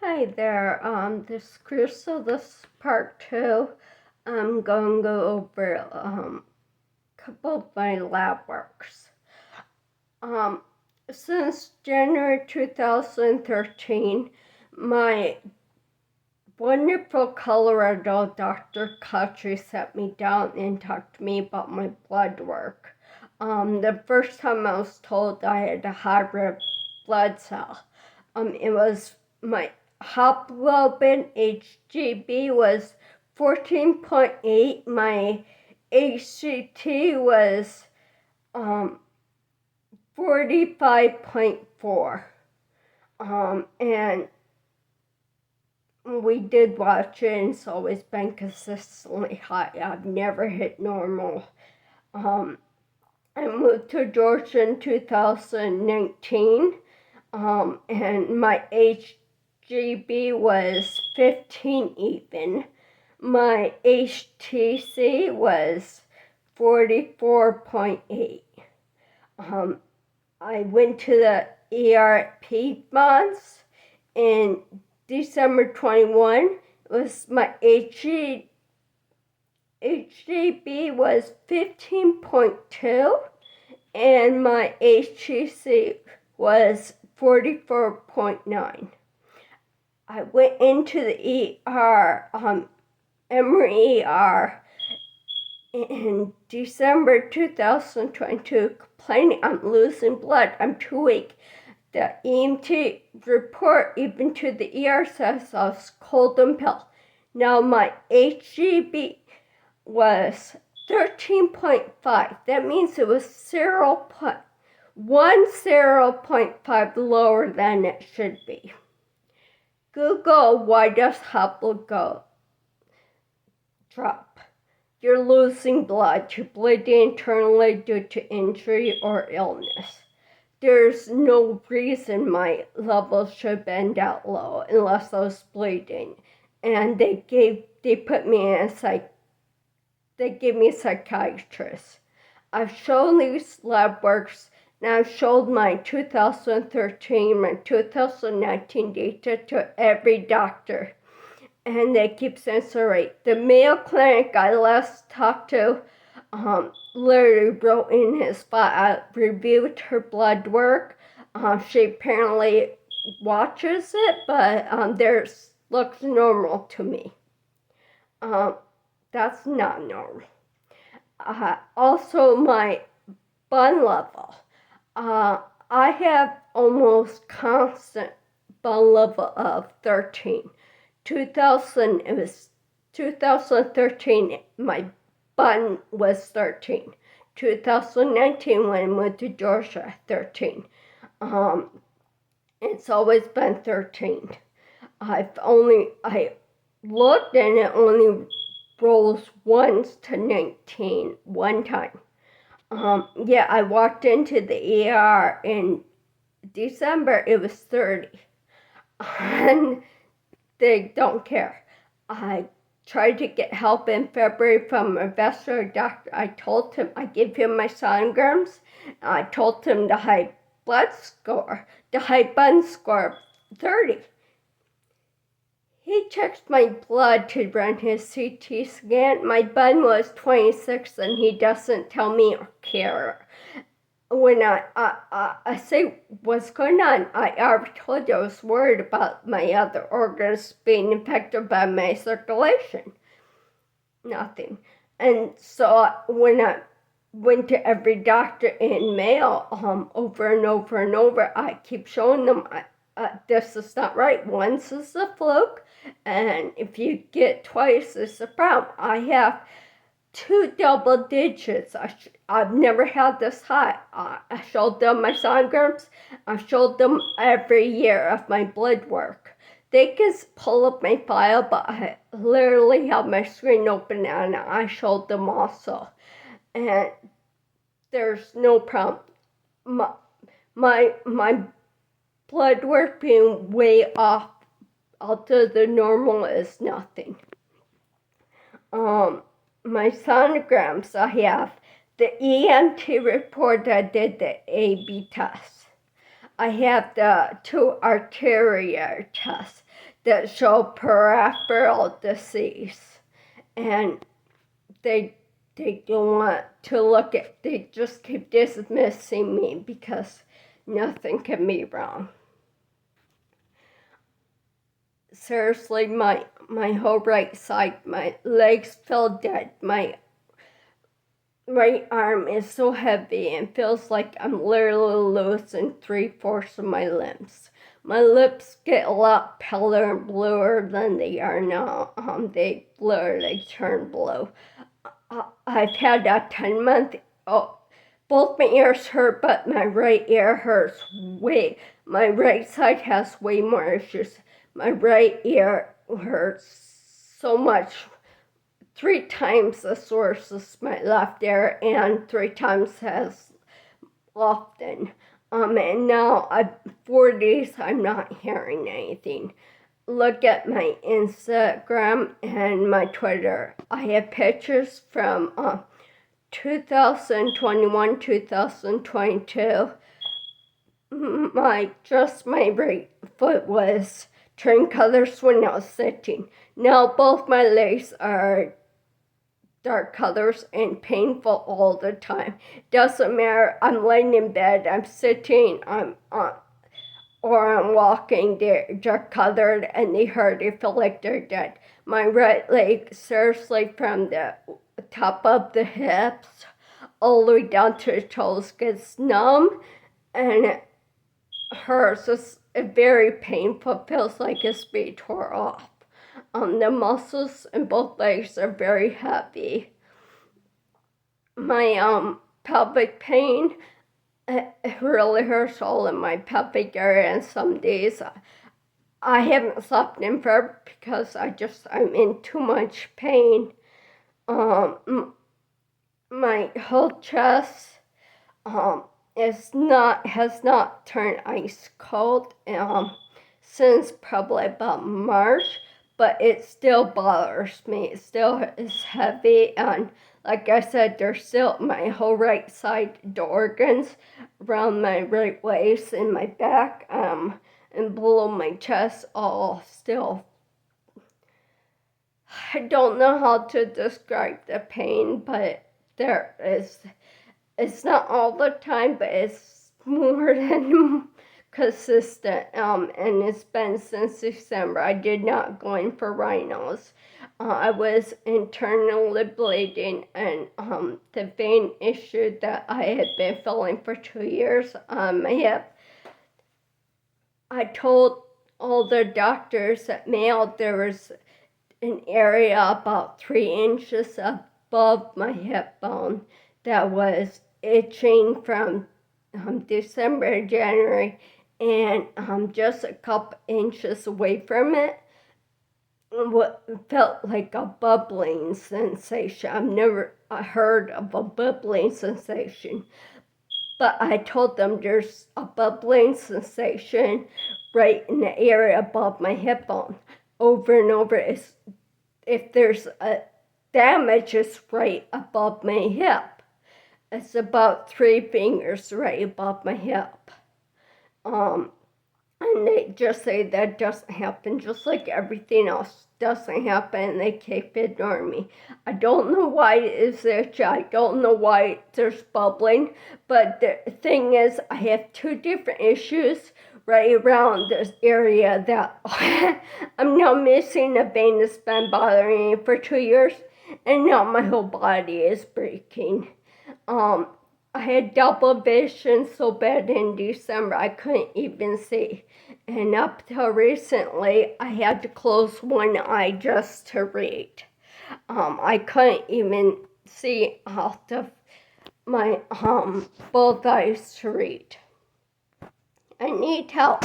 Hi there, this is Crystal. This is part two. I'm going to go over a couple of my lab works. Since January 2013, my wonderful Colorado Dr. Kutry sat me down and talked to me about my blood work. The first time I was told I had a high red blood cell, it was my hemoglobin HGB was 14.8. My HCT was 45.4. And we did watch it, and it's always been consistently high. I've never hit normal. I moved to Georgia in 2019. And my HGB was 15 even. My HTC was 44.8. I went to the ER at Piedmont's in December 21. My HGB was 15.2, and my HTC was 44.9. I went into the ER, Emory ER, in December 2022, complaining I'm losing blood, I'm too weak. The EMT report, even to the ER, says I was cold and pale. Now my HGB was 13.5. That means it was 0.5 lower than it should be. Google, why does hemoglobin drop? You're losing blood. You're bleeding internally due to injury or illness. There's no reason my levels should have been that low unless I was bleeding. And they put me in they gave me a psychiatrist. I've shown these lab works, and I've showed my 2013, my 2019 data to every doctor, and they keep saying it's all right. The Mayo Clinic I last talked to literally wrote in his file, reviewed her blood work. She apparently watches it, but theirs looks normal to me. That's not normal. Also, my bun level. I have almost constant bun level of 13. 2013, my bun was 13. 2019, when I moved to Georgia, 13. It's always been 13. I looked, and it only rolls once to 19 one time. I walked into the ER in December, it was 30. And they don't care. I tried to get help in February from a vascular doctor. I told him, I gave him my sonograms. I told him the high bun score, 30. He checks my blood to run his CT scan. My bun was 26, and he doesn't tell me or care. When I say what's going on, I already told you I was worried about my other organs being infected by my circulation. Nothing. And so when I went to every doctor in Mayo over and over and over, I keep showing them this is not right. Once is a fluke, and if you get twice, it's a problem. I have 2 double digits. I've never had this high. I showed them my sonograms. I showed them every year of my blood work. They can pull up my file, but I literally have my screen open, and I showed them also. And there's no problem. My blood work being way off to the normal is nothing. My sonograms, I have the EMT report that did the AB test. I have the 2 arterial tests. that show peripheral disease, and they don't want to look at. They just keep dismissing me because nothing can be wrong. Seriously, my whole right side, my legs feel dead. My right arm is so heavy and feels like I'm literally losing 3/4 of my limbs. My lips get a lot paler and bluer than they are now. They literally turn blue. I've had a 10-month. Both my ears hurt, but my right ear hurts way. My right side has way more issues. My right ear hurts so much. 3 times the source is my left ear, and 3 times as often. And now 4 days I'm not hearing anything. Look at my Instagram and my Twitter. I have pictures from 2021, 2022. My right foot was turning colors when I was sitting. Now both my legs are dark colors and painful all the time. Doesn't matter. I'm laying in bed, I'm sitting, or I'm walking. They're dark colored and they hurt. They feel like they're dead. My right leg, seriously, from the top of the hips all the way down to the toes, gets numb and it hurts. It's very painful. It feels like it's being tore off. The muscles in both legs are very heavy. My pelvic pain, it really hurts all in my pelvic area, and some days I haven't slept in forever because I'm in too much pain. My whole chest has not turned ice cold since probably about March, but it still bothers me. It still is heavy, and like I said, there's still my whole right side, the organs around my right waist and my back, and below my chest, all still. I don't know how to describe the pain, but there is. It's not all the time, but it's more than consistent, and it's been since December. I did not go in for rhinos. I was internally bleeding, and the vein issue that I had been feeling for 2 years. I told all the doctors at Mayo there was an area about 3 inches above my hip bone that was itching from December to January, and just a couple inches away from it, what felt like a bubbling sensation. I've never heard of a bubbling sensation, but I told them there's a bubbling sensation right in the area above my hip bone. Over and over, if there's a damage, it's right above my hip. It's about 3 fingers right above my hip. And they just say that doesn't happen, just like everything else doesn't happen, and they keep ignoring me. I don't know why it's itchy. I don't know why there's bubbling, but the thing is, I have 2 different issues right around this area that I'm now missing a vein that's been bothering me for 2 years, and now my whole body is breaking. I had double vision so bad in December I couldn't even see. And up till recently, I had to close one eye just to read. I couldn't even see out of my both eyes to read. I need help.